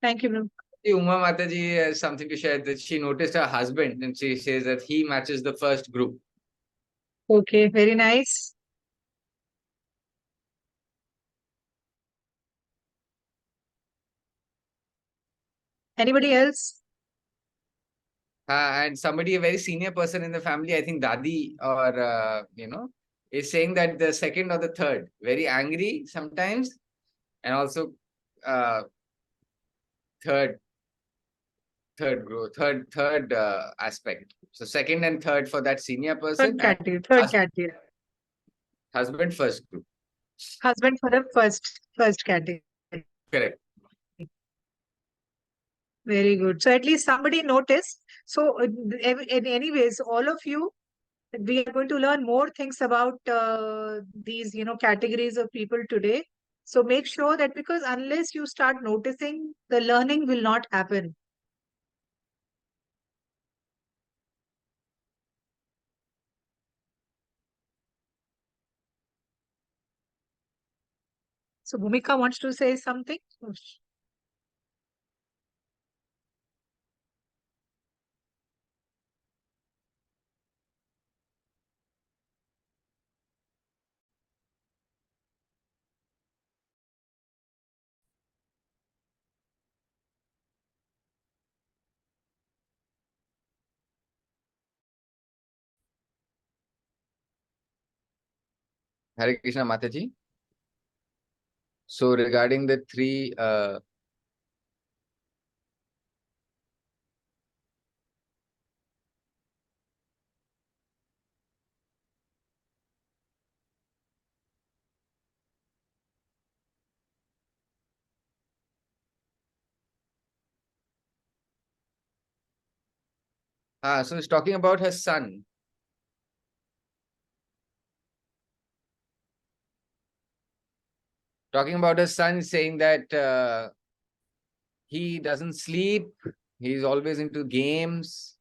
Thank you, ma'am. Uma Mataji has something to share that she noticed her husband and she says that he matches the first group. Okay, very nice. Anybody else? And somebody, a very senior person in the family, I think Dadi or, is saying that the second or the third, very angry sometimes, and also third aspect. So second and third for that senior person, Third category. Husband first group. Husband for the first category. Correct. Very good. So at least somebody noticed. So anyways, all of you, we are going to learn more things about these, categories of people today. So make sure that, because unless you start noticing, the learning will not happen. So Bhumika wants to say something. Hare Krishna Mataji. So regarding the three so he's talking about her son. Talking about her son, saying that he doesn't sleep. He's always into games.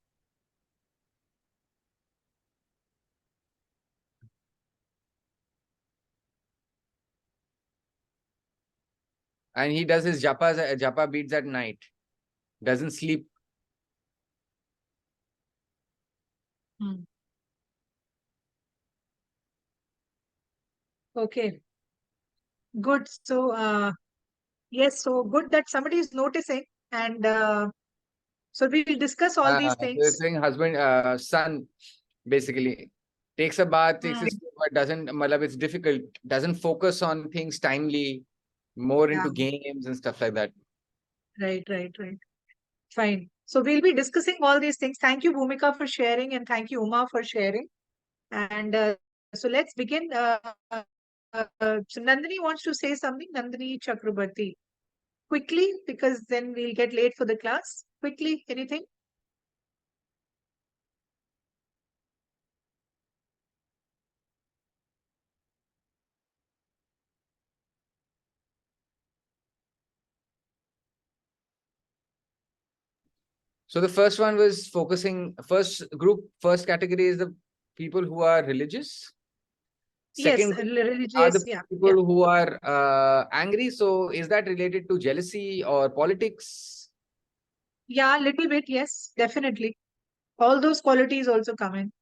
And he does his japa beads at night. Doesn't sleep. Okay. Good. So, yes, so good that somebody is noticing. And so we will discuss all these So you're things. saying son, basically takes a bath, takes his food, but doesn't, it's difficult, doesn't focus on things timely, more into games and stuff like that. Right. Fine. So we'll be discussing all these things. Thank you, Bhumika, for sharing, and thank you, Uma, for sharing. And so let's begin. So Nandini wants to say something. Nandini Chakrabarti. Quickly, because then we'll get late for the class. Quickly, anything? So the first one was focusing, first category is the people who are religious. Second, religious, are the people who are angry. So is that related to jealousy or politics? Yeah, a little bit, yes, definitely. All those qualities also come in.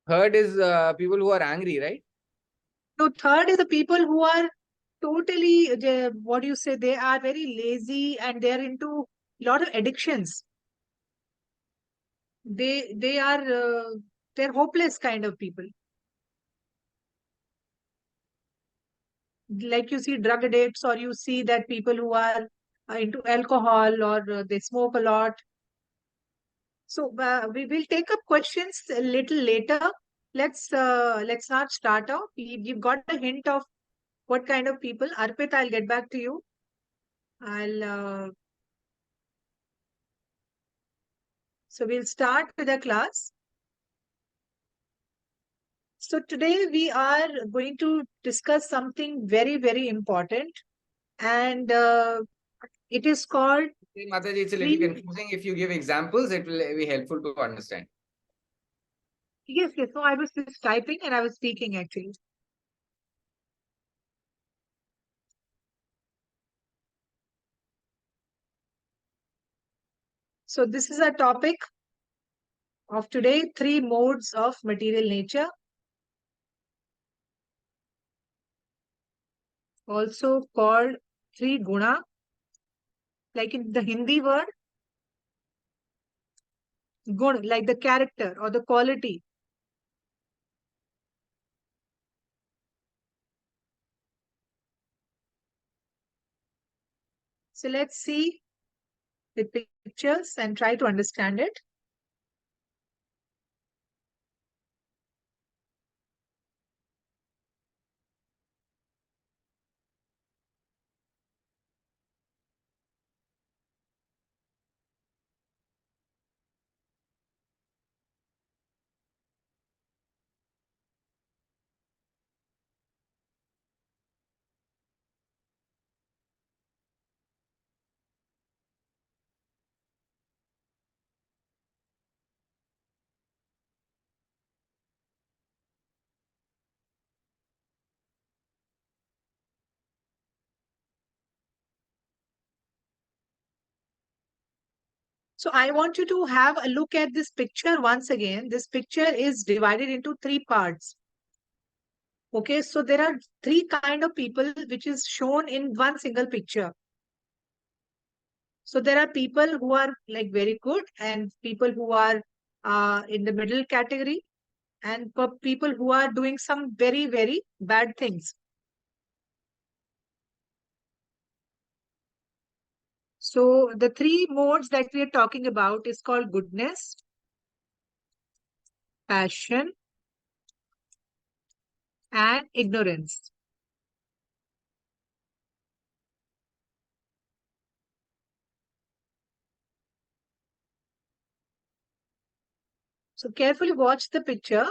Third is people who are angry, right? So third is the people who are totally, what do you say, they are very lazy and they're into a lot of addictions. They are they're hopeless kind of people. Like you see drug addicts, or you see that people who are into alcohol, or they smoke a lot. So we will take up questions a little later. Let's not start off. You've got a hint of what kind of people. Arpit, I'll get back to you. So we'll start with the class. So today we are going to discuss something very, very important, and it is called. Mataji, it's a little confusing. If you give examples, it will be helpful to understand. So, Yes, yes. No, I was just typing and I was speaking actually. So this is our topic of today, three modes of material nature, also called three guna, like in the Hindi word, gun, like the character or the quality. So let's see the pictures and try to understand it. So I want you to have a look at this picture once again. This picture is divided into three parts. Okay, so there are three kind of people which is shown in one single picture. So there are people who are like very good and people who are in the middle category and people who are doing some very, very bad things. So the three modes that we are talking about is called goodness, passion, and ignorance. So carefully watch the picture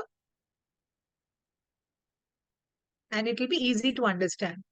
and it will be easy to understand.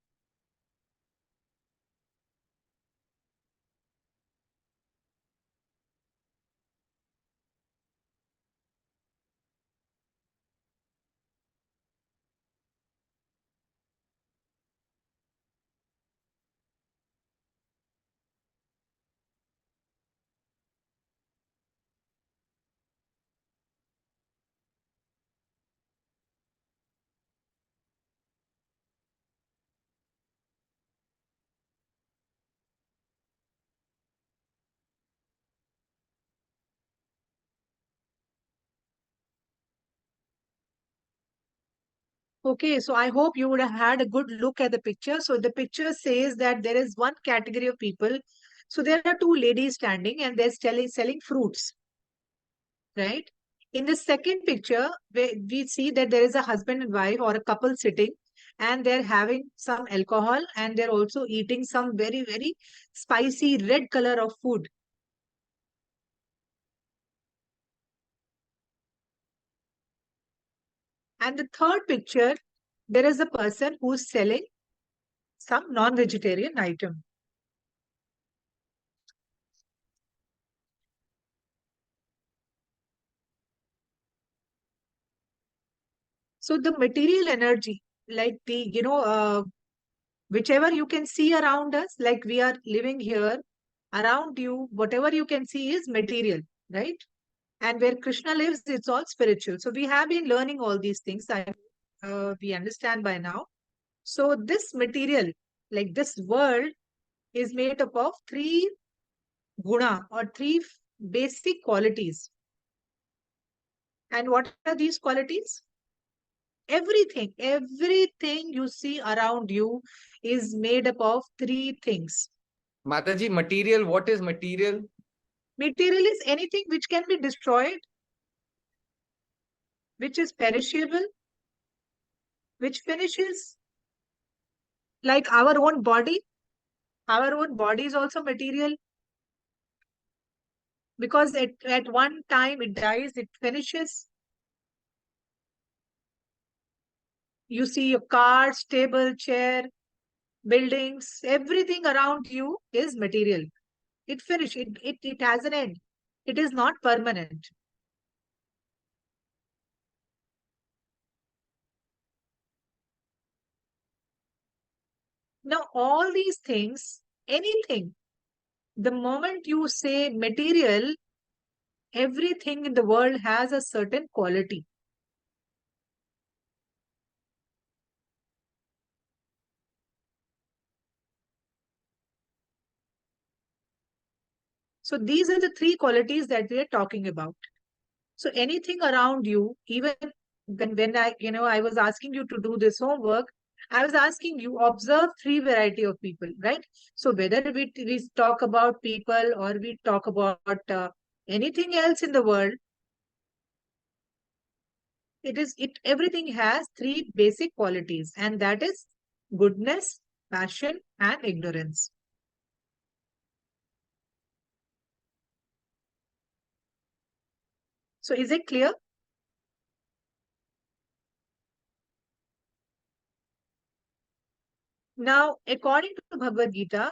Okay, so I hope you would have had a good look at the picture. So the picture says that there is one category of people. So there are two ladies standing and they're selling fruits, right? In the second picture, we see that there is a husband and wife or a couple sitting and they're having some alcohol and they're also eating some very, very spicy red color of food. And the third picture, there is a person who's selling some non-vegetarian item. So the material energy, like whichever you can see around us, like we are living here, around you, whatever you can see is material, right? And where Krishna lives, it's all spiritual. So we have been learning all these things. We understand by now. So this material, like this world, is made up of three guna or three basic qualities. And what are these qualities? Everything you see around you is made up of three things. Mataji, material, what is material? Material is anything which can be destroyed, which is perishable, which finishes, like our own body. Our own body is also material because at one time it dies, it finishes. You see your car, table, chair, buildings, everything around you is material. It finishes, it has an end. It is not permanent. Now, all these things, anything, the moment you say material, everything in the world has a certain quality. So these are the three qualities that we are talking about. So anything around you, even when I was asking you to do this homework, I was asking you observe three variety of people, right? So whether we talk about people or we talk about anything else in the world, it everything has three basic qualities, and that is goodness, passion, and ignorance. So is it clear? Now, according to Bhagavad Gita,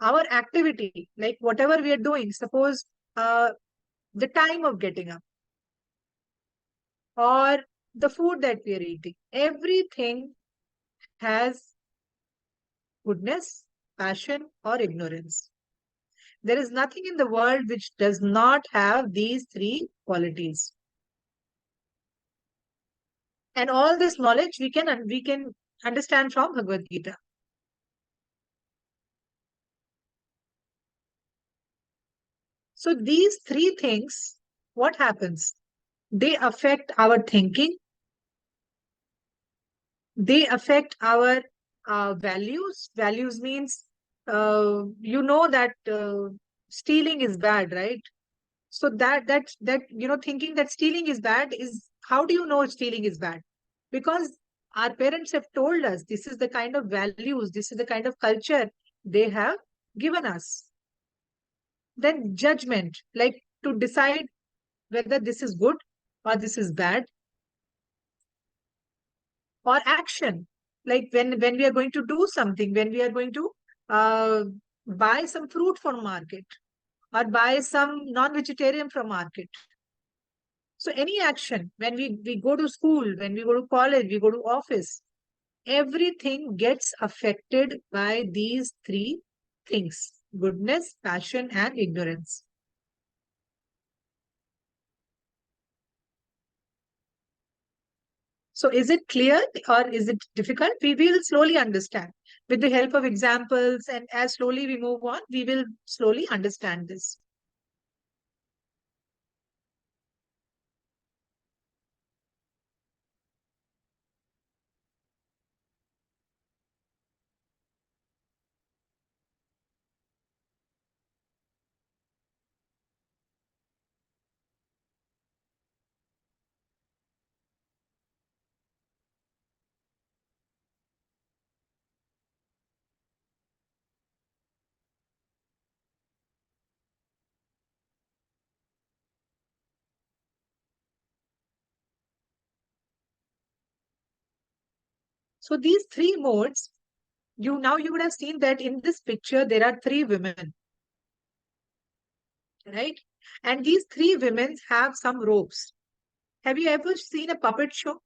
our activity, like whatever we are doing, suppose the time of getting up or the food that we are eating, everything has goodness, passion, or ignorance. There is nothing in the world which does not have these three qualities. And all this knowledge we can understand from Bhagavad Gita. So these three things, what happens? They affect our thinking, they affect our values. Values means that stealing is bad, right? So that thinking that stealing is bad is, how do you know stealing is bad? Because our parents have told us this is the kind of values, this is the kind of culture they have given us. Then judgment, like to decide whether this is good or this is bad. Or action, like when we are going to do something, when we are going to uh, buy some fruit from market or buy some non-vegetarian from market. So any action, when we go to school, when we go to college, we go to office, everything gets affected by these three things: goodness, passion, and ignorance. So is it clear or is it difficult? We will slowly understand with the help of examples, and as slowly we move on, we will slowly understand this. So these three modes, you would have seen that in this picture there are three women, right? And these three women have some ropes. Have you ever seen a puppet show?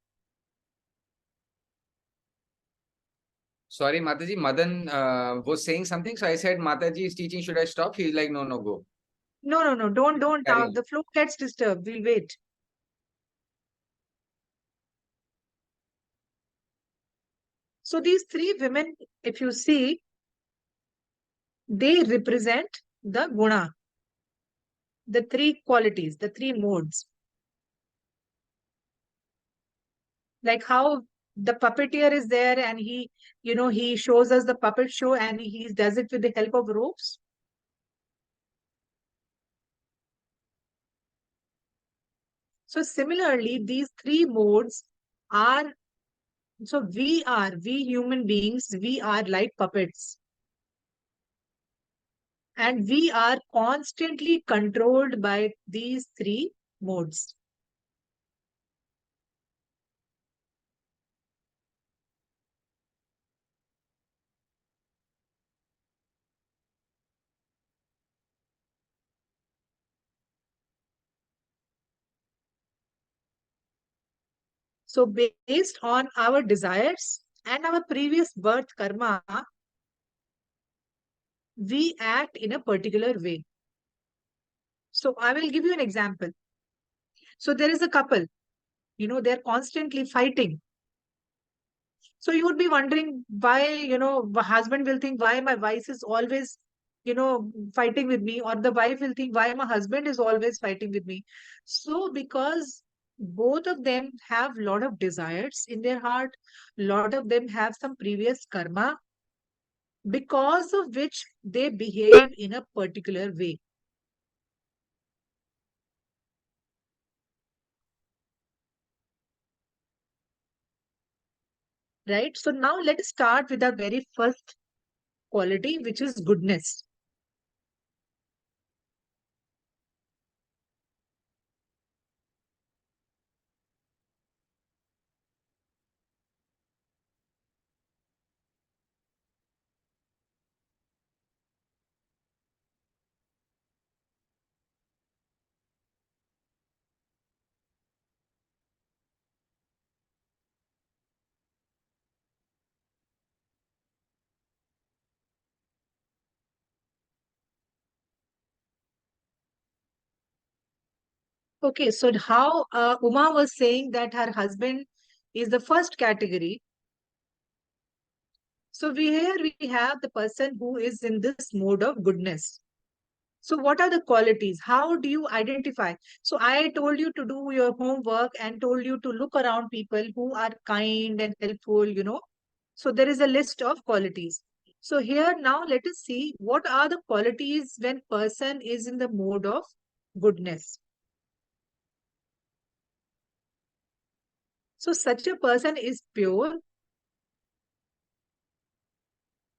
Sorry, Mataji, Madan was saying something. So I said, Mataji is teaching. Should I stop? He's like, no, no, go. No, no, no, don't. Carry on. The flow gets disturbed. We'll wait. So these three women, if you see, they represent the guna, the three qualities, the three modes. Like how the puppeteer is there and he shows us the puppet show and he does it with the help of ropes. So similarly, these three modes are, we human beings, we are like puppets, and we are constantly controlled by these three modes. So based on our desires and our previous birth karma, we act in a particular way. So I will give you an example. So there is a couple, they're constantly fighting. So you would be wondering why, the husband will think why my wife is always, fighting with me, or the wife will think why my husband is always fighting with me. So because both of them have a lot of desires in their heart, lot of them have some previous karma, because of which they behave in a particular way. Right? So now let us start with our very first quality, which is goodness. Okay, so how Uma was saying that her husband is the first category. So we have the person who is in this mode of goodness. So what are the qualities? How do you identify? So I told you to do your homework and told you to look around people who are kind and helpful. So there is a list of qualities. So here now let us see what are the qualities when person is in the mode of goodness. So such a person is pure.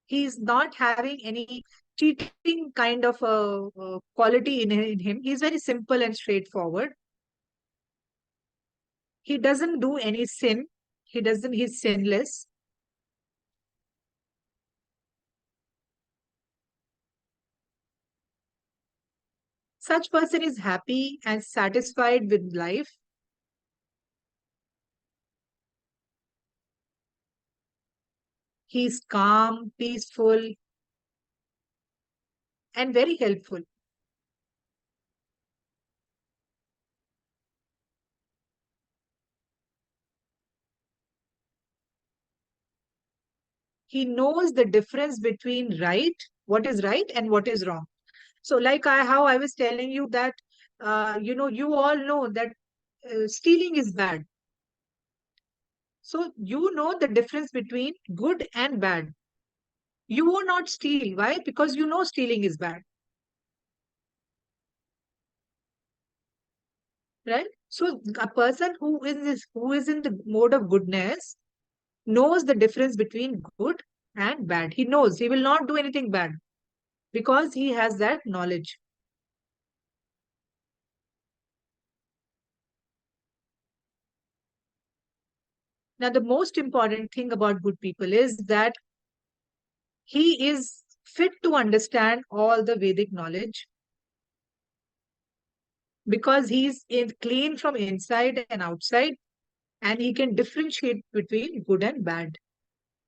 He is not having any cheating kind of a quality in him. He's very simple and straightforward. He doesn't do any sin. He's sinless. Such person is happy and satisfied with life. He's calm, peaceful, and very helpful. He knows the difference between what is right and what is wrong. So like how I was telling you that, you all know that stealing is bad. So you know the difference between good and bad. You will not steal. Why? Because you know stealing is bad, right? So a person who is in the mode of goodness knows the difference between good and bad. He knows he will not do anything bad because he has that knowledge. Now, the most important thing about good people is that he is fit to understand all the Vedic knowledge because he's clean from inside and outside, and he can differentiate between good and bad.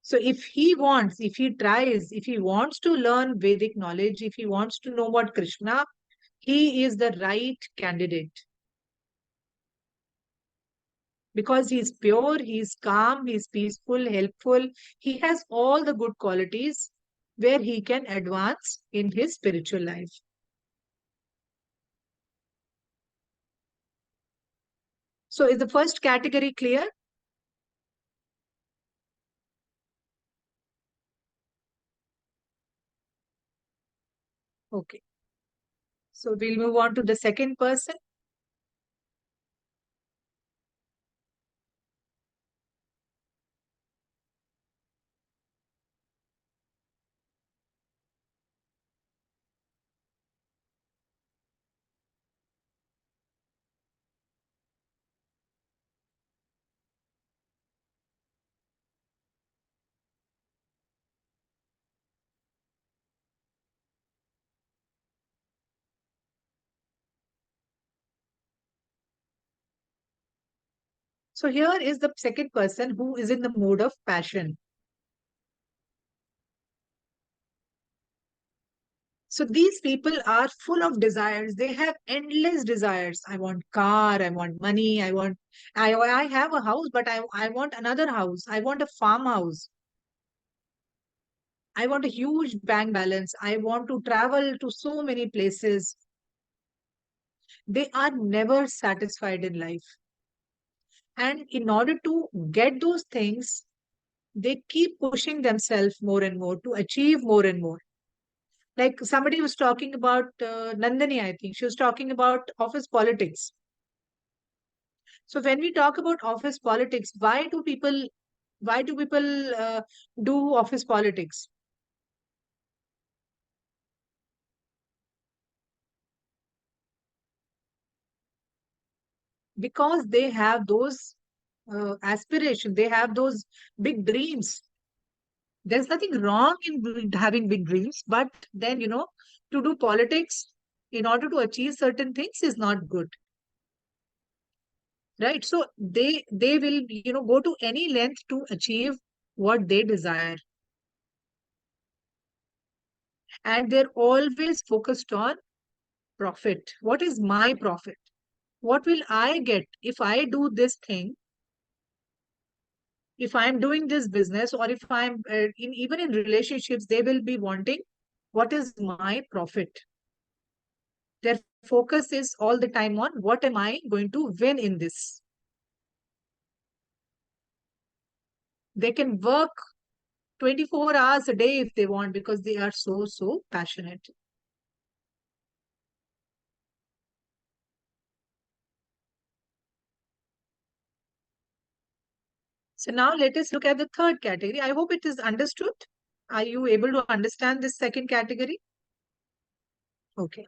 So if he tries, if he wants to learn Vedic knowledge, if he wants to know about Krishna, he is the right candidate because he's pure, he's calm, he's peaceful, helpful. He has all the good qualities where he can advance in his spiritual life. So is the first category clear? Okay. So we'll move on to the second person. So here is the second person who is in the mode of passion. So these people are full of desires. They have endless desires. I want car, I want money, I have a house, but I want another house. I want a farmhouse. I want a huge bank balance. I want to travel to so many places. They are never satisfied in life. And in order to get those things, they keep pushing themselves more and more to achieve more and more. Like somebody was talking about Nandini, I think. She was talking about office politics. So when we talk about office politics, why do people do office politics? Because they have those aspirations, they have those big dreams. There's nothing wrong in having big dreams, but then, to do politics in order to achieve certain things is not good, right? So they will, go to any length to achieve what they desire, and they're always focused on profit. What is my profit? What will I get if I do this thing? If I'm doing this business, or if I'm even in relationships, they will be wanting, what is my profit? Their focus is all the time on what am I going to win in this. They can work 24 hours a day if they want, because they are so passionate. So now let us look at the third category. I hope it is understood. Are you able to understand this second category? Okay.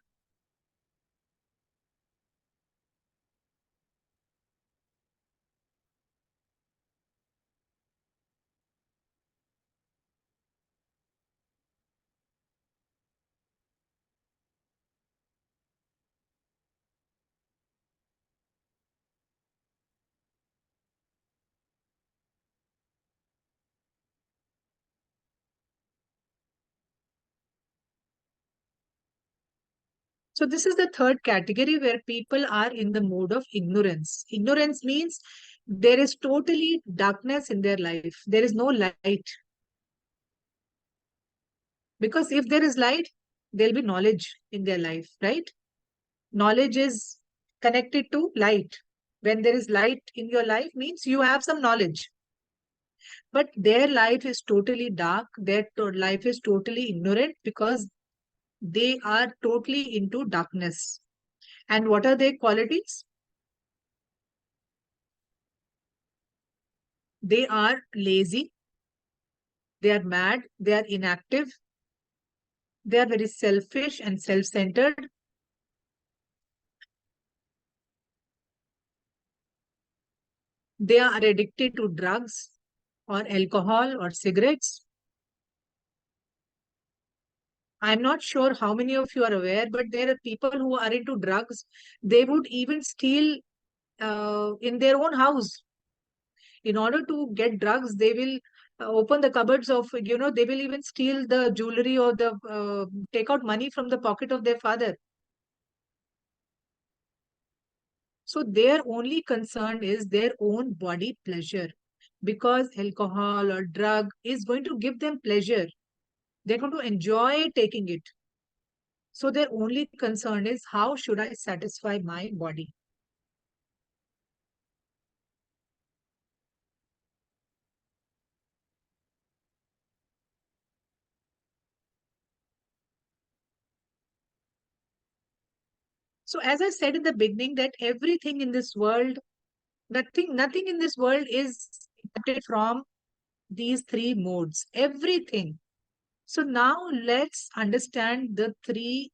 So this is the third category where people are in the mode of ignorance. Ignorance means there is totally darkness in their life. There is no light. Because if there is light, there'll be knowledge in their life, right? Knowledge is connected to light. When there is light in your life means you have some knowledge. But their life is totally dark. Their life is totally ignorant because they are totally into darkness. And what are their qualities? They are lazy, they are mad, they are inactive, they are very selfish and self-centered. They are addicted to drugs or alcohol or cigarettes. I'm not sure how many of you are aware, but there are people who are into drugs. They would even steal in their own house. In order to get drugs, they will open the cupboards of, they will even steal the jewelry or take out money from the pocket of their father. So their only concern is their own body pleasure, because alcohol or drug is going to give them pleasure. They're going to enjoy taking it. So their only concern is, how should I satisfy my body? So as I said in the beginning, that everything in this world, nothing in this world is adapted from these three modes. Everything. So now let's understand the three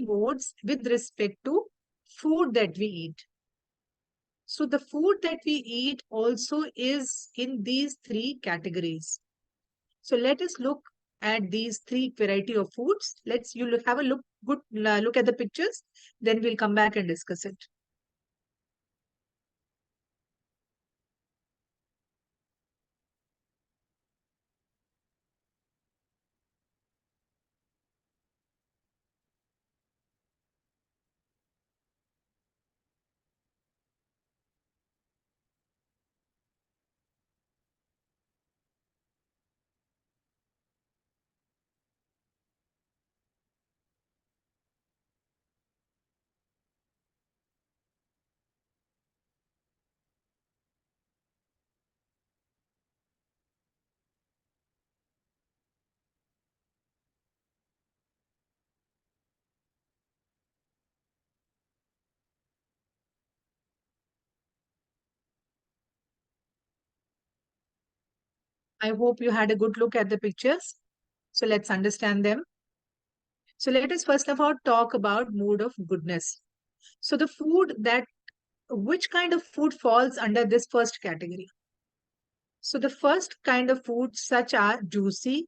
modes with respect to food that we eat. So the food that we eat also is in these three categories. So let us look at these three variety of foods. Have a look at the pictures. Then we'll come back and discuss it. I hope you had a good look at the pictures. So let's understand them. So let us first of all talk about mood of goodness. So the food that, which kind of food falls under this first category? So the first kind of food such are juicy,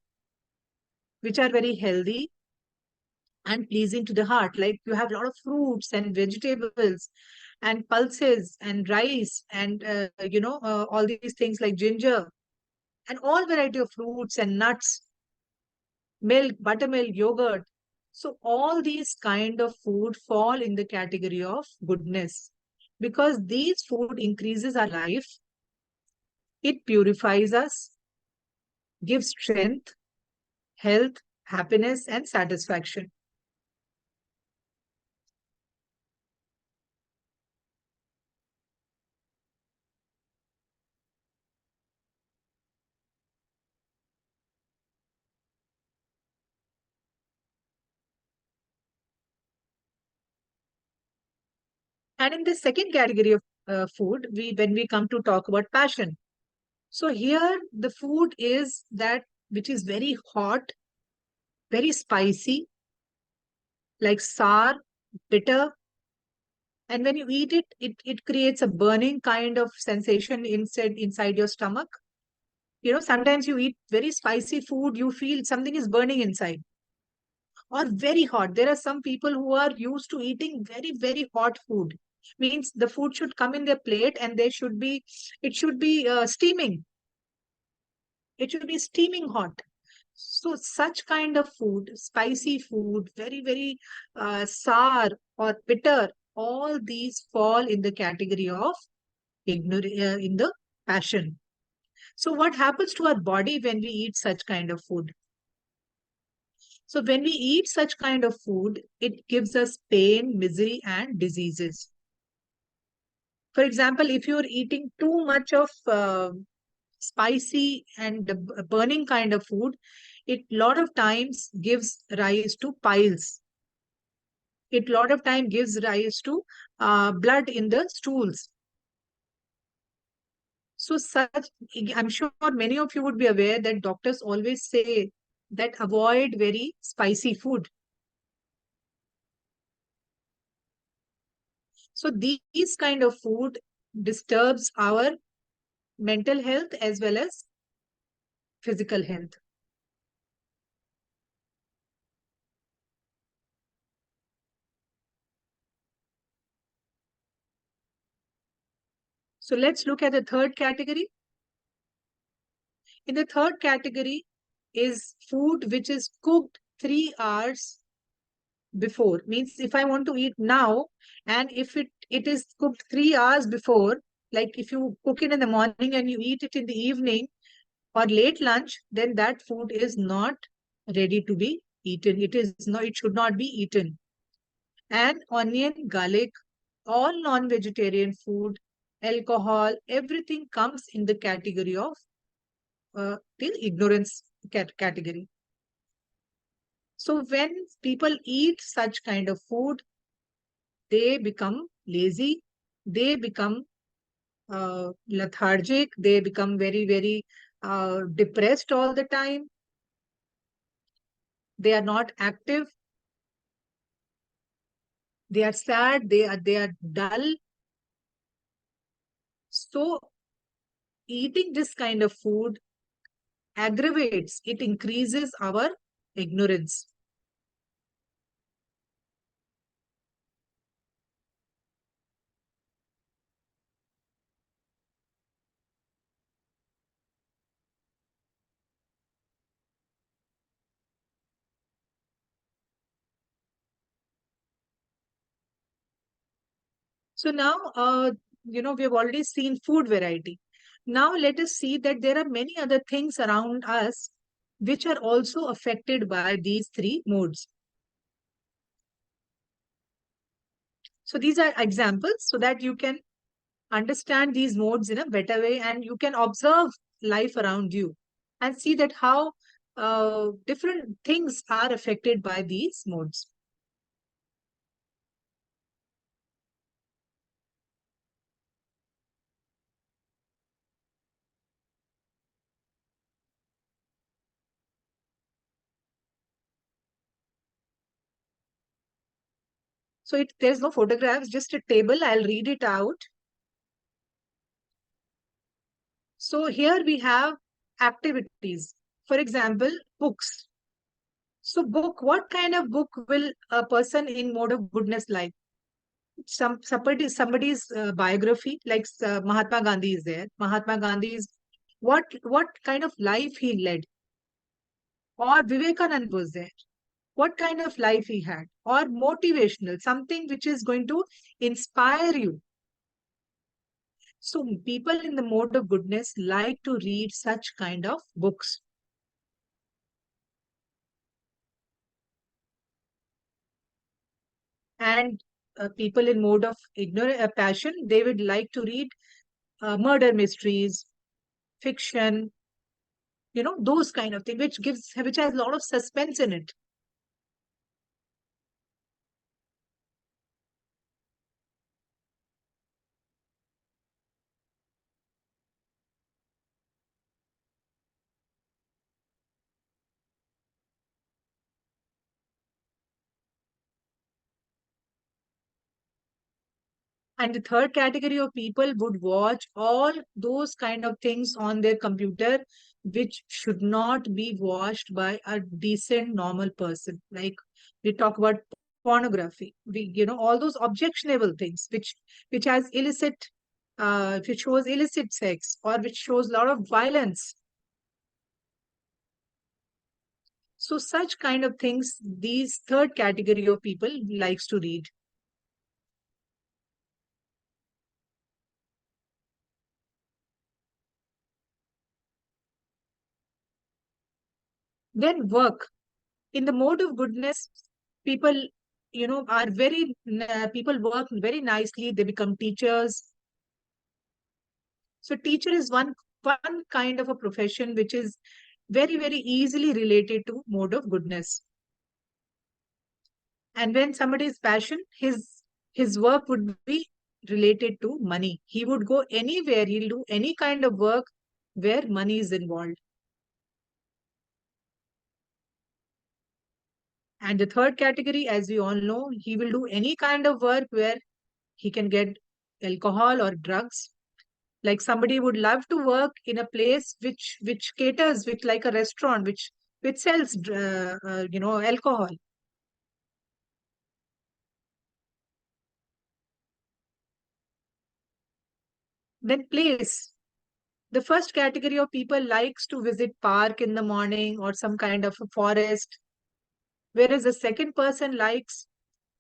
which are very healthy and pleasing to the heart. Like you have a lot of fruits and vegetables and pulses and rice and all these things like ginger and all variety of fruits and nuts, milk, buttermilk, yogurt. So all these kind of food fall in the category of goodness because these food increases our life, it purifies us, gives strength, health, happiness, and satisfaction. And in the second category of food, we when we come to talk about passion. So here the food is that which is very hot, very spicy, like sour, bitter, and when you eat it, it creates a burning kind of sensation inside your stomach. You know, sometimes you eat very spicy food, you feel something is burning inside, or very hot. There are some people who are used to eating very, very hot food. Means the food should come in their plate and it should be steaming. It should be steaming hot. So such kind of food, spicy food, very, very sour or bitter, all these fall in the category of in the passion. So what happens to our body when we eat such kind of food? So when we eat such kind of food, it gives us pain, misery, and diseases. For example, if you're eating too much of spicy and burning kind of food, it lot of times gives rise to piles. It lot of time gives rise to blood in the stools. So such, I'm sure many of you would be aware that doctors always say that avoid very spicy food. So these kind of food disturbs our mental health as well as physical health. So let's look at the third category. In the third category is food which is cooked 3 hours before. Means if I want to eat now and if it is cooked 3 hours before, like if you cook it in the morning and you eat it in the evening or late lunch, then that food is not ready to be eaten. It should not be eaten. And onion, garlic, all non-vegetarian food, alcohol, everything comes in the category of the ignorance category. So when people eat such kind of food, they become lazy, they become lethargic, they become very, very depressed all the time. They are not active, they are sad, they are dull. So eating this kind of food aggravates, it increases our ignorance. So now, we have already seen food variety. Now let us see that there are many other things around us which are also affected by these three modes. So these are examples so that you can understand these modes in a better way and you can observe life around you and see that how different things are affected by these modes. So there's no photographs, just a table. I'll read it out. So here we have activities. For example, books. So book, what kind of book will a person in mode of goodness like? Somebody's biography, like Mahatma Gandhi is there. Mahatma Gandhi is what kind of life he led, or Vivekanand was there. What kind of life he had, or motivational, something which is going to inspire you. So people in the mode of goodness like to read such kind of books. And people in mode of passion, they would like to read murder mysteries, fiction, those kind of things, which has a lot of suspense in it. And the third category of people would watch all those kind of things on their computer, which should not be watched by a decent, normal person. Like we talk about pornography, all those objectionable things, which has illicit, which shows illicit sex, or which shows a lot of violence. So such kind of things, these third category of people likes to read. Then work. In the mode of goodness, people, are people work very nicely. They become teachers. So teacher is one kind of a profession which is very, very easily related to mode of goodness. And when somebody is passion, his work would be related to money. He would go anywhere, he'll do any kind of work where money is involved. And the third category, as we all know, he will do any kind of work where he can get alcohol or drugs. Like somebody would love to work in a place which caters, which like a restaurant, which sells alcohol. Then place. The first category of people likes to visit park in the morning or some kind of a forest, whereas the second person likes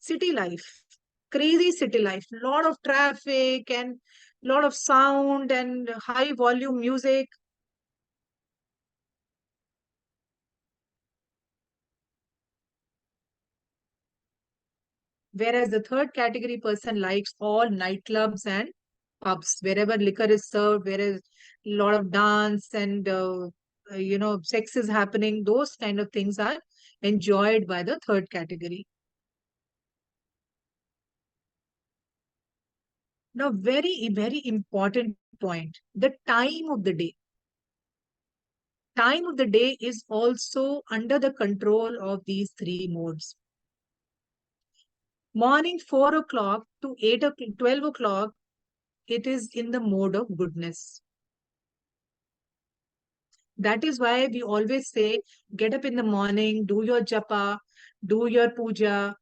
city life, crazy city life, lot of traffic and lot of sound and high volume music. Whereas the third category person likes all nightclubs and pubs, wherever liquor is served, where is a lot of dance and sex is happening. Those kind of things are enjoyed by the third category. Now, very, very important point, the time of the day. Time of the day is also under the control of these three modes. Morning 4 o'clock to 8 o'clock, 12 o'clock, it is in the mode of goodness. That is why we always say, get up in the morning, do your japa, do your puja,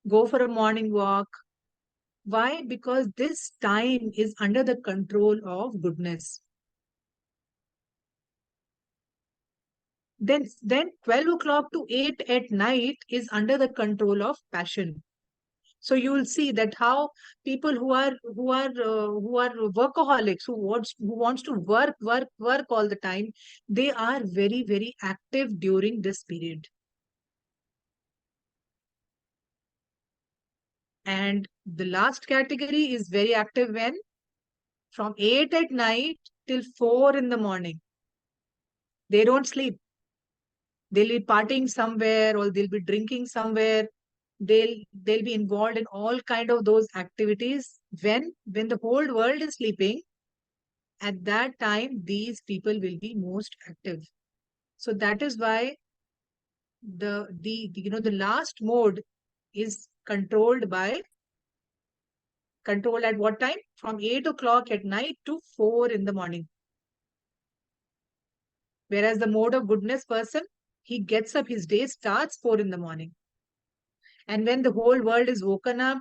go for a morning walk. Why? Because this time is under the control of goodness. Then 12 o'clock to 8 at night is under the control of passion. So you will see that how people who are workaholics, who wants to work all the time, they are very, very active during this period. And the last category is very active when from 8 at night till 4 in the morning. They don't sleep. They'll be partying somewhere or they'll be drinking somewhere. They'll be involved in all kind of those activities when the whole world is sleeping. At that time, these people will be most active. So that is why the last mode is Controlled at what time? From 8 o'clock at night to 4 in the morning. Whereas the mode of goodness person, he gets up, his day starts 4 in the morning. And when the whole world is woken up,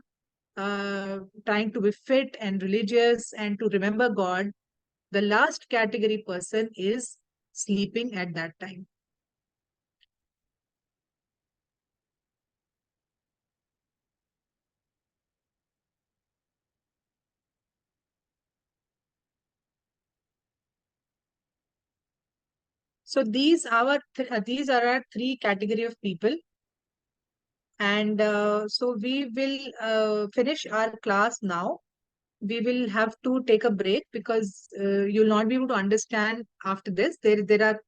trying to be fit and religious and to remember God, the last category person is sleeping at that time. So these are our three category of people. And so we will finish our class now. We will have to take a break because you'll not be able to understand after this. There are a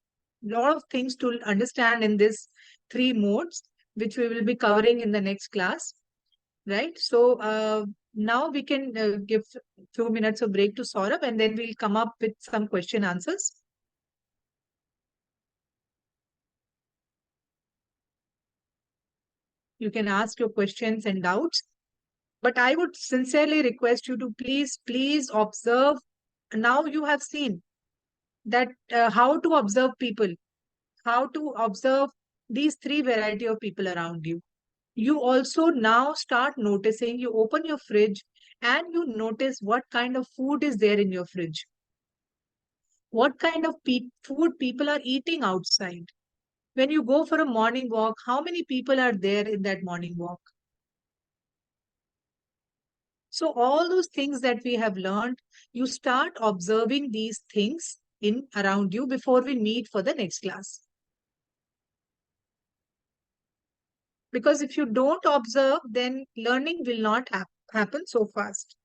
lot of things to understand in this three modes, which we will be covering in the next class, right? So now we can give few minutes of break to Saurabh, and then we'll come up with some question answers. You can ask your questions and doubts. But I would sincerely request you to please observe. Now you have seen that how to observe people, how to observe these three variety of people around you. You also now start noticing, you open your fridge and you notice what kind of food is there in your fridge. What kind of food people are eating outside. When you go for a morning walk, how many people are there in that morning walk? So all those things that we have learned, you start observing these things in around you before we meet for the next class. Because if you don't observe, then learning will not happen so fast.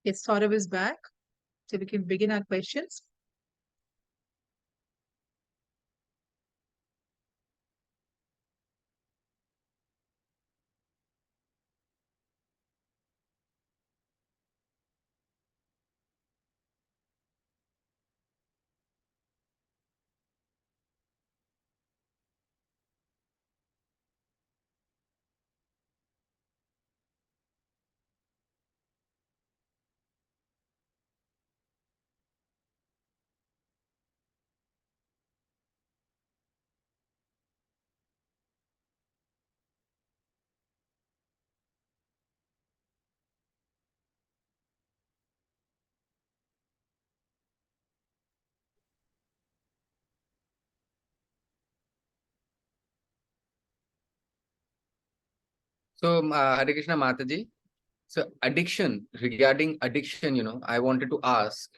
Yes, Saurav is back. So we can begin our questions. So, Hare Krishna Mataji. So, regarding addiction, I wanted to ask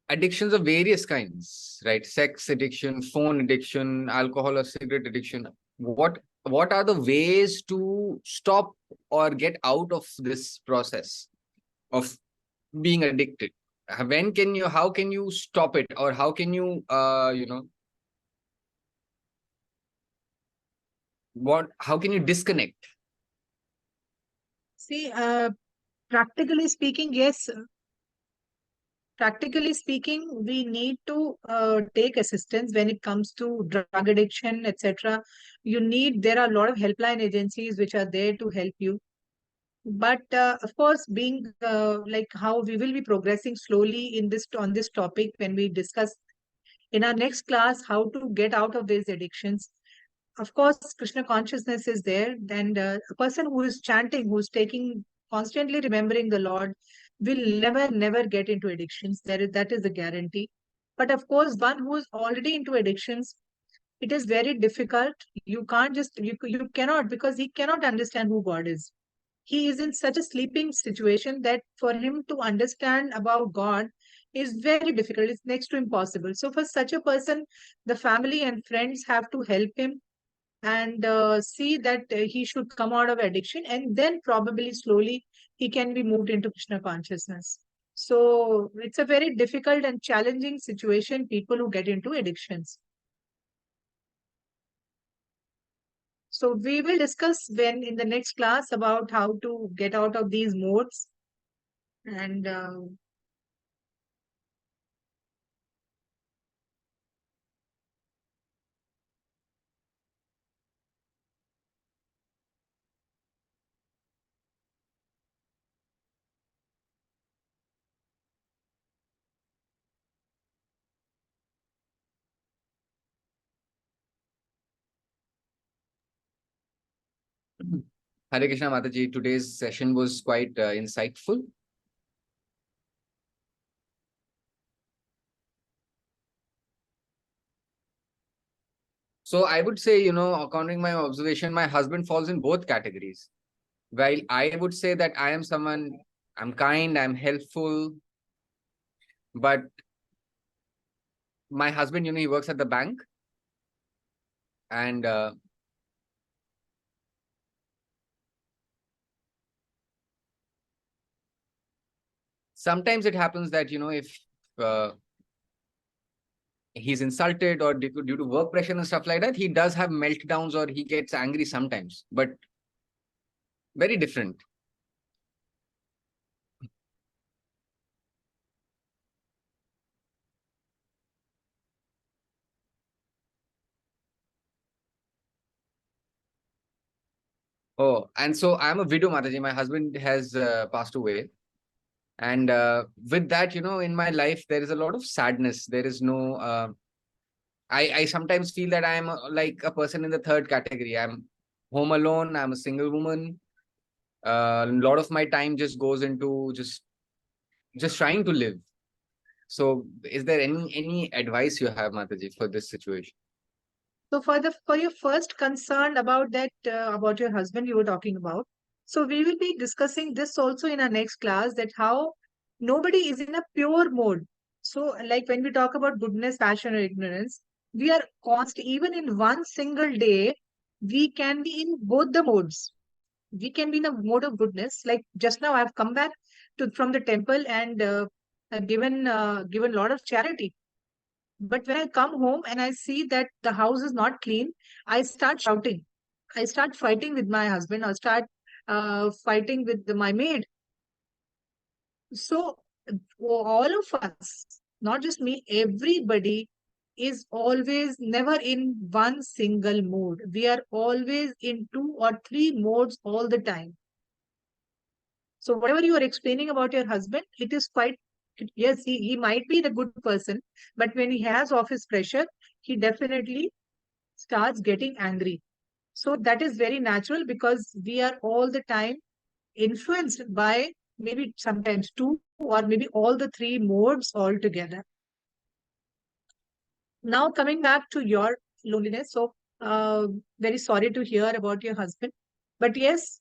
addictions of various kinds, right? Sex addiction, phone addiction, alcohol or cigarette addiction. What are the ways to stop or get out of this process of being addicted? How can you stop it, or how can you, how can you disconnect? See, practically speaking, yes. Practically speaking, we need to take assistance when it comes to drug addiction, etc. There are a lot of helpline agencies which are there to help you. But of course, being like how we will be progressing slowly on this topic when we discuss in our next class how to get out of these addictions. Of course, Krishna consciousness is there, and a person who is chanting, who is taking constantly remembering the Lord, will never get into addictions. That is a guarantee. But of course, one who is already into addictions, it is very difficult. You can't just you cannot, because he cannot understand who God is. He is in such a sleeping situation that for him to understand about God is very difficult. It's next to impossible. So for such a person, the family and friends have to help him and see that he should come out of addiction, and then probably slowly he can be moved into Krishna consciousness. So it's a very difficult and challenging situation, people who get into addictions. So we will discuss when in the next class about how to get out of these modes. And Hare Krishna Mataji, today's session was quite insightful. So I would say, according to my observation, my husband falls in both categories. While I would say that I am someone, I'm kind, I'm helpful, but my husband, he works at the bank, and sometimes it happens that, if uh, he's insulted or due to work pressure and stuff like that, he does have meltdowns or he gets angry sometimes, but very different. Oh, and so I'm a widow, Mataji. My husband has passed away. And with that, in my life, there is a lot of sadness. There is no, I sometimes feel that I'm like a person in the third category. I'm home alone. I'm a single woman. A lot of my time just goes into just trying to live. So is there any advice you have, Mataji, for this situation? so for your first concern about that about your husband you were talking about, so we will be discussing this also in our next class, that how nobody is in a pure mode. So like when we talk about goodness, passion, or ignorance, we are const even in one single day, we can be in both the modes. We can be in a mode of goodness. Like just now, I've come back to from the temple and given a lot of charity. But when I come home and I see that the house is not clean, I start shouting. I start fighting with my husband. I start fighting with my maid. So all of us, not just me, everybody is always never in one single mode. We are always in two or three modes all the time. So whatever you are explaining about your husband, it is quite, yes, he might be the good person, but when he has office pressure, he definitely starts getting angry. So that is very natural because we are all the time influenced by maybe sometimes two or maybe all the three modes altogether. Now coming back to your loneliness. So Very sorry to hear about your husband. But yes,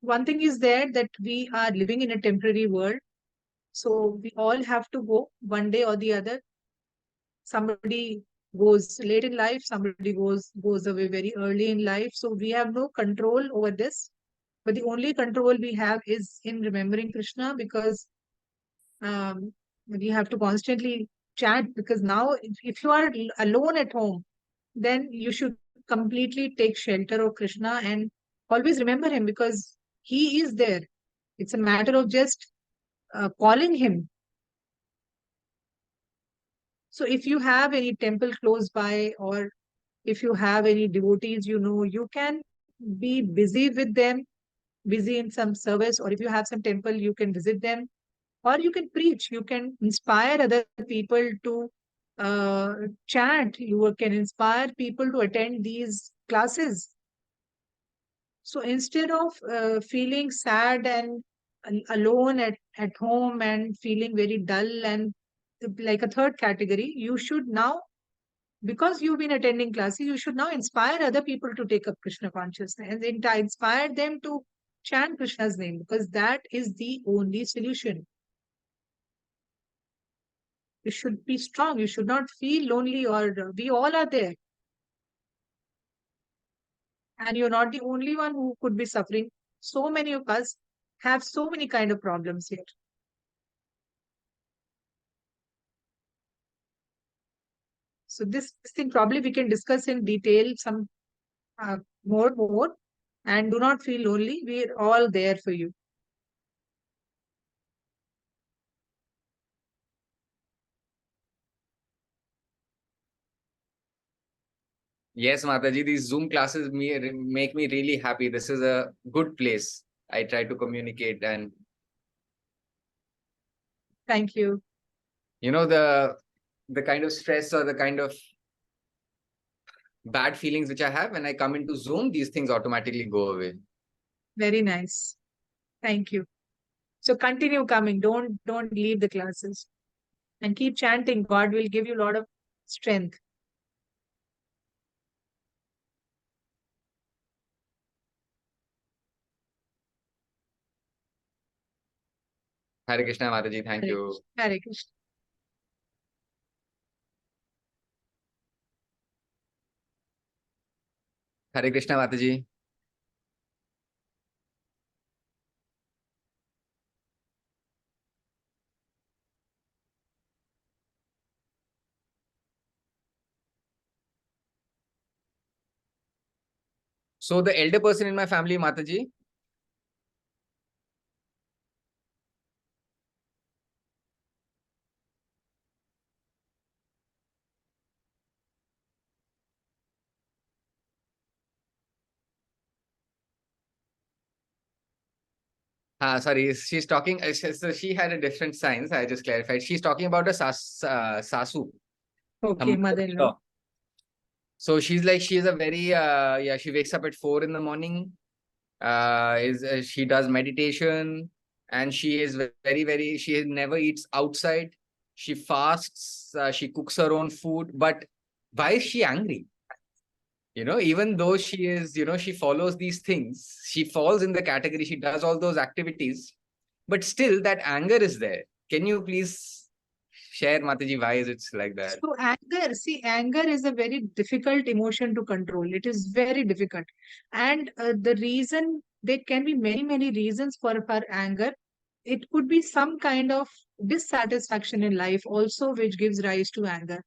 one thing is there that we are living in a temporary world. So we all have to go one day or the other. Somebody goes late in life, somebody goes away very early in life. So we have no control over this. But the only control we have is in remembering Krishna, because we have to constantly chant, because now if you are alone at home, then you should completely take shelter of Krishna and always remember him, because he is there. It's a matter of just calling him. So if you have any temple close by, or if you have any devotees, you can be busy with them, busy in some service, or if you have some temple, you can visit them, or you can preach, you can inspire other people to chant, you can inspire people to attend these classes. So instead of feeling sad and alone at home and feeling very dull and like a third category, you should now, because you've been attending classes, you should now inspire other people to take up Krishna consciousness and then inspire them to chant Krishna's name, because that is the only solution. You should be strong. You should not feel lonely, or we all are there. And you're not the only one who could be suffering. So many of us have so many kind of problems here. So this thing probably we can discuss in detail some uh, more. And do not feel lonely. We're all there for you. Yes, Mataji, these Zoom classes make me really happy. This is a good place. I try to communicate, and Thank you. The kind of stress or the kind of bad feelings which I have when I come into Zoom, these things automatically go away. Very nice. Thank you. So continue coming. Don't leave the classes and keep chanting. God will give you a lot of strength. Hare Krishna, Mataji. Thank Hare you. Krishna. Hare Krishna. Hare Krishna, Mataji. So the elder person in my family, Mataji. Sorry, she's talking. So she had a different science. I just clarified. She's talking about a sasu, her Okay, mother-in-law. mother-in-law. So she's like, she's a very yeah. She wakes up at 4 in the morning. Is She does meditation, and she is very. She never eats outside. She fasts. She cooks her own food. But why is she angry? Even though she is, she follows these things. She falls in the category. She does all those activities, but still that anger is there. Can you please share, Mataji, why is it like that? So anger is a very difficult emotion to control. It is very difficult. And the reason, there can be many reasons for her anger. It could be some kind of dissatisfaction in life also, which gives rise to anger.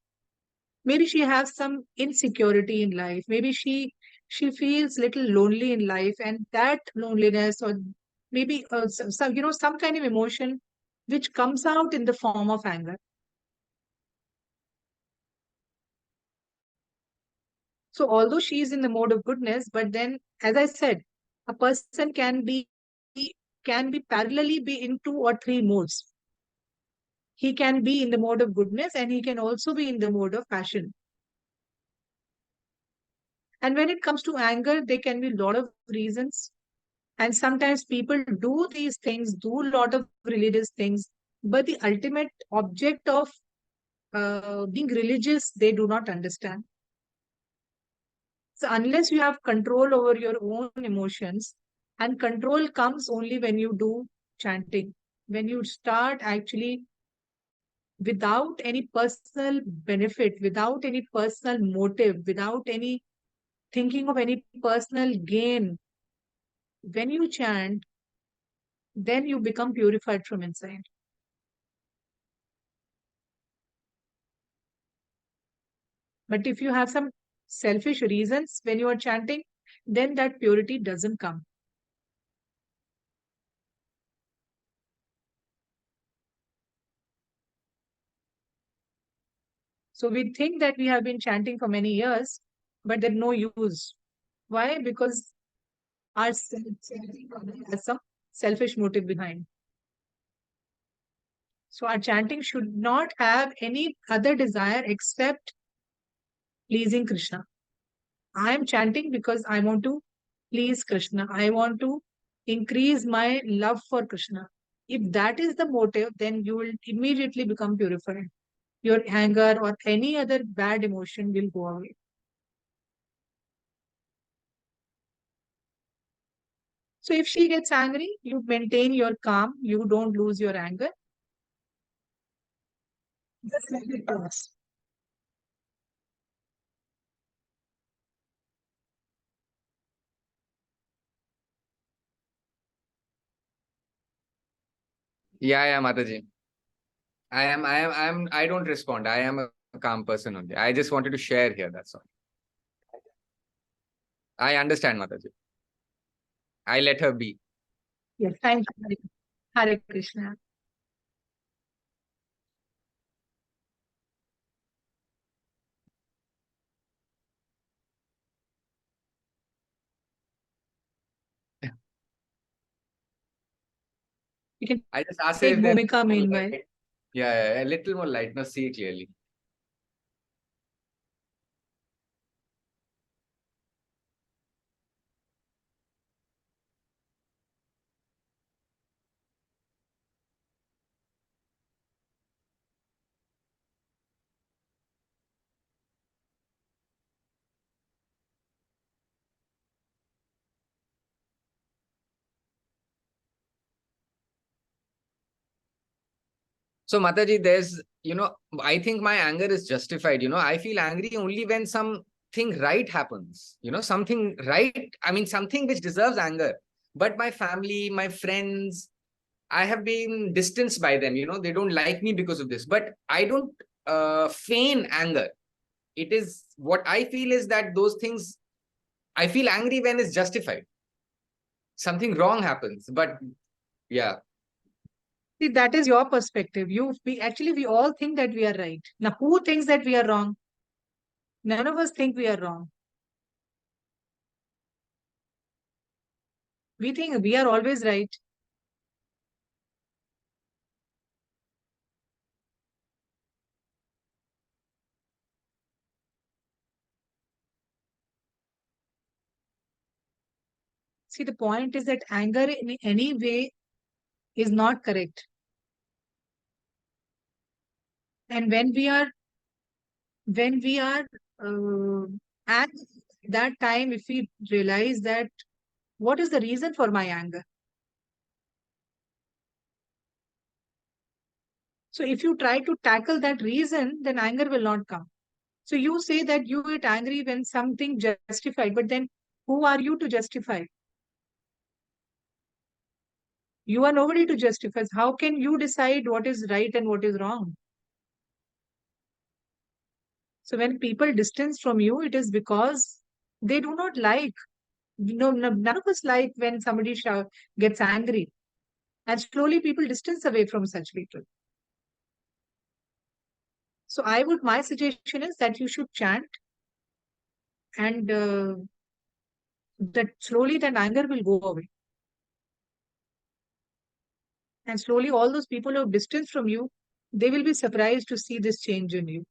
Maybe she has some insecurity in life. Maybe she feels little lonely in life, and that loneliness, or maybe some kind of emotion which comes out in the form of anger. So although she is in the mode of goodness, but then, as I said, a person can be parallelly be in two or three modes. He can be in the mode of goodness, and he can also be in the mode of passion. And when it comes to anger, there can be a lot of reasons. And sometimes people do these things, do a lot of religious things, but the ultimate object of being religious, they do not understand. So unless you have control over your own emotions, and control comes only when you do chanting, when you start actually without any personal benefit, without any personal motive, without any thinking of any personal gain, when you chant, then you become purified from inside. But if you have some selfish reasons when you are chanting, then that purity doesn't come. So we think that we have been chanting for many years, but there's no use. Why? Because our chanting has some selfish motive behind. So our chanting should not have any other desire except pleasing Krishna. I am chanting because I want to please Krishna. I want to increase my love for Krishna. If that is the motive, then you will immediately become purified. Your anger or any other bad emotion will go away. So if she gets angry, you maintain your calm, you don't lose your anger. Just let it pass. Yeah, yeah, Mataji. I don't respond. I am a calm person only. I just wanted to share here. That's all. I understand, Mataji. I let her be. Yes, thank you. Hare Krishna. You can I just asked her take if there's Bhumika more meanwhile. light. Yeah, yeah, a little more light. Now see clearly. So, Mataji, I think my anger is justified. I feel angry only when something right happens. Something right. I mean, something which deserves anger. But my family, my friends, I have been distanced by them. They don't like me because of this. But I don't feign anger. It is what I feel is that those things, I feel angry when it's justified. Something wrong happens. But yeah. See, that is your perspective. We all think that we are right. Now, who thinks that we are wrong? None of us think we are wrong. We think we are always right. See, the point is that anger in any way is not correct. And when we are uh, at that time, if we realize that what is the reason for my anger? So if you try to tackle that reason, then anger will not come. So you say that you get angry when something justified, but then who are you to justify? You are nobody to justify. How can you decide what is right and what is wrong? So when people distance from you, it is because they do not like. None of us like when somebody gets angry, and slowly people distance away from such people. So my suggestion is that you should chant, and that slowly that anger will go away. And slowly all those people who have distanced from you, they will be surprised to see this change in you.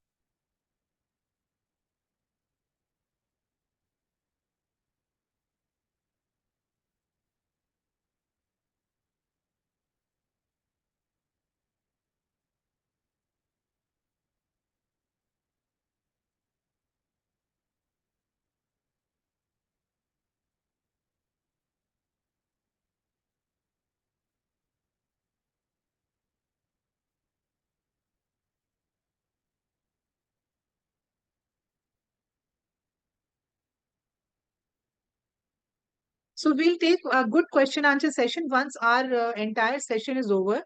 So we'll take a good question answer session once our entire session is over.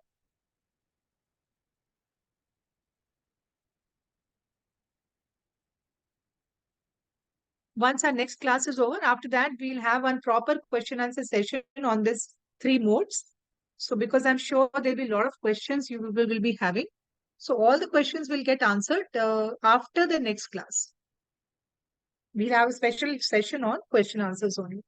Once our next class is over, after that, we'll have one proper question answer session on this three modes. So because I'm sure there'll be a lot of questions you will be having. So all the questions will get answered after the next class. We'll have a special session on question answers only.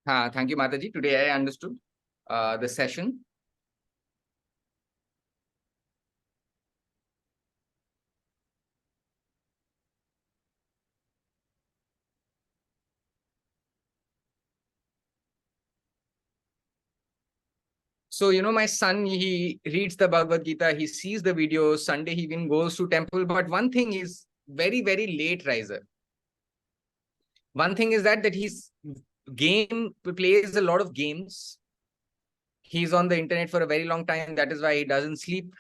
Thank you, Mataji. Today I understood the session. So, my son, he reads the Bhagavad Gita, he sees the videos, Sunday he even goes to temple. But one thing is very, very late riser. One thing is that he's plays a lot of games. He's on the internet for a very long time. That is why he doesn't sleep.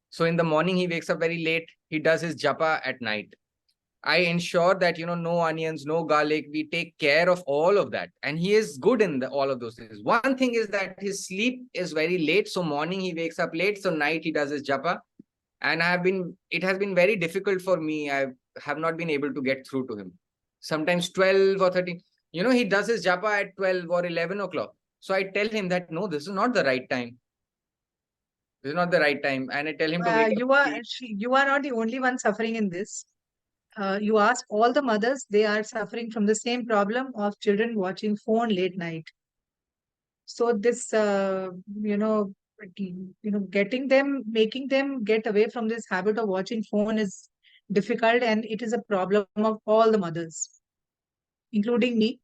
So in the morning, he wakes up very late. He does his japa at night. I ensure that, no onions, no garlic. We take care of all of that. And he is good in all of those things. One thing is that his sleep is very late. So morning he wakes up late. So night he does his japa. And it has been very difficult for me. I have not been able to get through to him. Sometimes 12 or 13. He does his japa at 12 or 11 o'clock. So I tell him that, no, this is not the right time. This is not the right time. And I tell him to wake up. You are not the only one suffering in this. You ask all the mothers, they are suffering from the same problem of children watching phone late night. So this, making them get away from this habit of watching phone is difficult, and it is a problem of all the mothers, including me.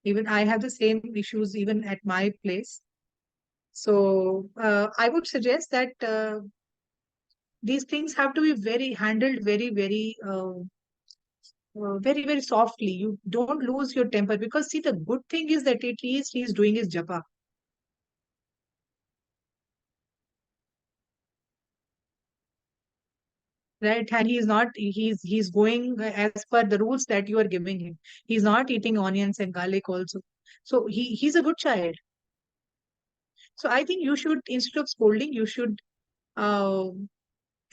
Even I have the same issues even at my place. So I would suggest that these things have to be handled very, very softly. You don't lose your temper, because see, the good thing is that at least he's doing his japa, right? And he's going as per the rules that you are giving him. He's not eating onions and garlic also. So he's a good child. So I think you should, instead of scolding, you should uh,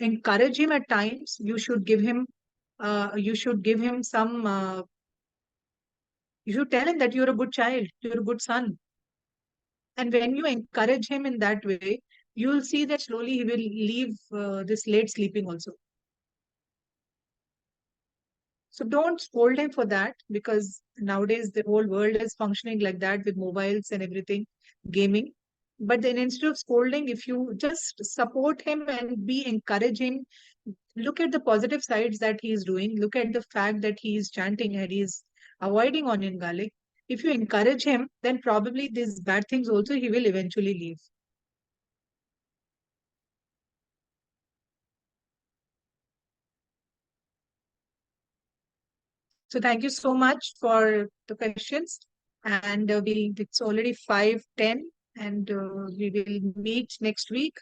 encourage him at times. You should give him some. You should tell him that you're a good child, you're a good son. And when you encourage him in that way, you'll see that slowly he will leave this late sleeping also. So don't scold him for that, because nowadays the whole world is functioning like that with mobiles and everything, gaming. But then instead of scolding, if you just support him and encourage him, look at the positive sides that he is doing. Look at the fact that he is chanting and he is avoiding onion garlic. If you encourage him, then probably these bad things also he will eventually leave. So thank you so much for the questions. And it's already 5:10, and we will meet next week.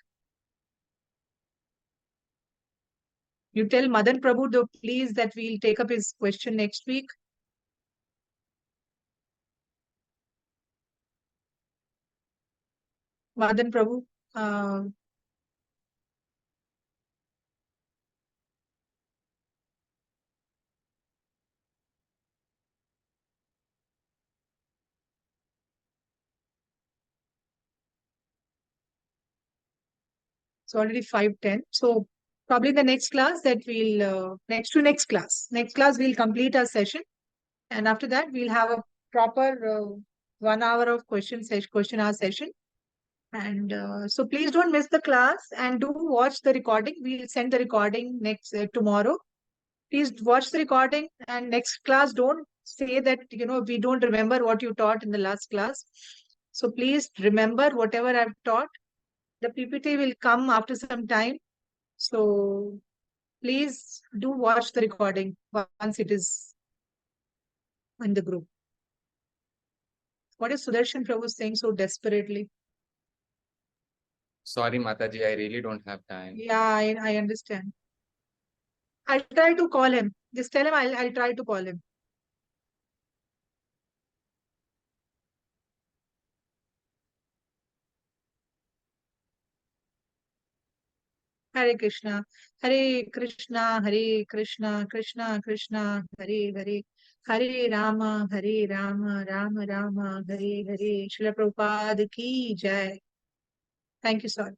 You tell Madan Prabhu, though, please, that we'll take up his question next week. Madan Prabhu, it's already 5:10. So probably the next class that we'll, next class, we'll complete our session. And after that, we'll have a proper 1 hour of question hour session. And so please don't miss the class, and do watch the recording. We'll send the recording next tomorrow. Please watch the recording, and next class, don't say that, we don't remember what you taught in the last class. So please remember whatever I've taught. The PPT will come after some time. So please do watch the recording once it is in the group. What is Sudarshan Prabhu saying so desperately? Sorry, Mataji, I really don't have time. Yeah, I understand. I'll try to call him. Just tell him I'll try to call him. Hare Krishna, Hare Krishna, Krishna Krishna, Hare Hare, Hare Rama, Rama Rama, Hare Hare. Srila Prabhupada ki jai. Thank you, sir.